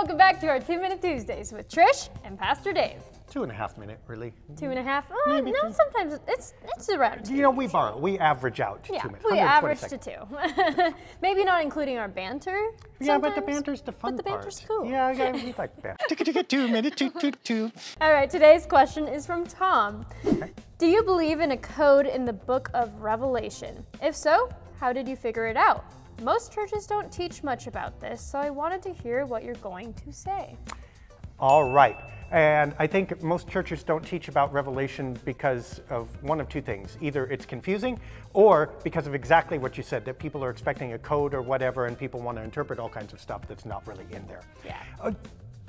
welcome back to our 2-Minute Tuesdays with Trish and Pastor Dave. 2.5 minute, really. 2.5? Maybe no, two. Sometimes it's around 2. You know, we borrow. We average out 2 Yeah, minutes. we average to 120 2. Maybe not including our banter. Yeah, but the sometimes, banter's the fun but the part. banter's cool. Yeah, we like banter. 2 minute, two. All right, today's question is from Tom. Okay. Do you believe in a code in the book of Revelation? If so, how did you figure it out? Most churches don't teach much about this, so I wanted to hear what you're going to say. All right. And I think most churches don't teach about Revelation because of one of two things. Either it's confusing or because of exactly what you said, that people are expecting a code or whatever and people want to interpret all kinds of stuff that's not really in there. Yeah.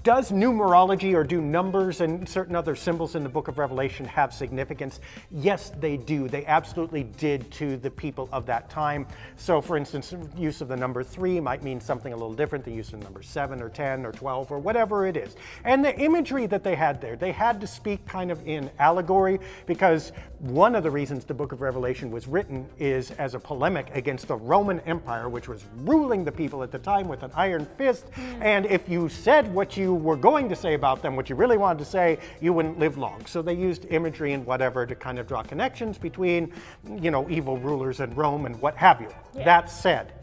Does numerology or do numbers and certain other symbols in the book of Revelation have significance? Yes, they do. They absolutely did to the people of that time. So for instance, use of the number 3 might mean something a little different than use of the number 7 or 10 or 12 or whatever it is. And the imagery that they had there, they had to speak kind of in allegory, because one of the reasons the book of Revelation was written is as a polemic against the Roman Empire, which was ruling the people at the time with an iron fist. And if you said what you were going to say about them, what you really wanted to say, you wouldn't live long. So they used imagery and whatever to kind of draw connections between, you know, evil rulers and Rome and what have you. Yeah. That said,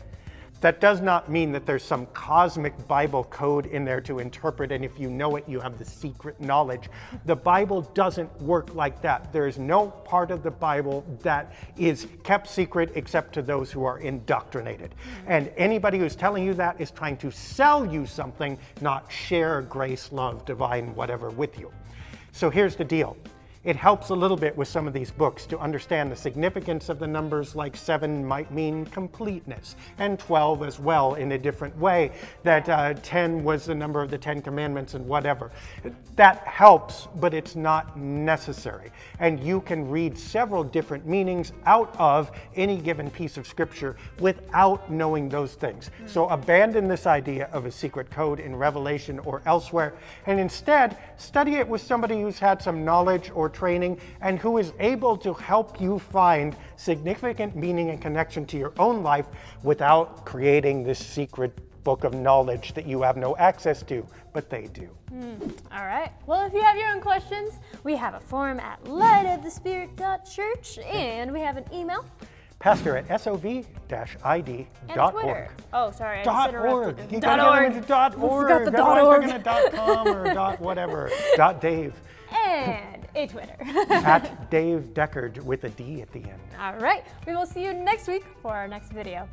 that does not mean that there's some cosmic Bible code in there to interpret, and if you know it, you have the secret knowledge. The Bible doesn't work like that. There is no part of the Bible that is kept secret except to those who are indoctrinated. And anybody who's telling you that is trying to sell you something, not share grace, love, divine, whatever with you. So here's the deal. It helps a little bit with some of these books to understand the significance of the numbers, like 7 might mean completeness, and 12 as well in a different way, that 10 was the number of the 10 commandments and whatever. That helps, but it's not necessary. And you can read several different meanings out of any given piece of scripture without knowing those things. So abandon this idea of a secret code in Revelation or elsewhere, and instead study it with somebody who's had some knowledge or training and who is able to help you find significant meaning and connection to your own life without creating this secret book of knowledge that you have no access to, but they do. All right. Well, if you have your own questions, we have a forum at lightofthespirit.church, and we have an email. Pastor at sov-id.org. And Twitter. Oh, sorry. I just .org. interrupted. You gotta get into .org. Forgot the Otherwise .org. they're gonna .com or .whatever. .dave. And a Twitter. At Dave Deckard with a D at the end. All right. We will see you next week for our next video.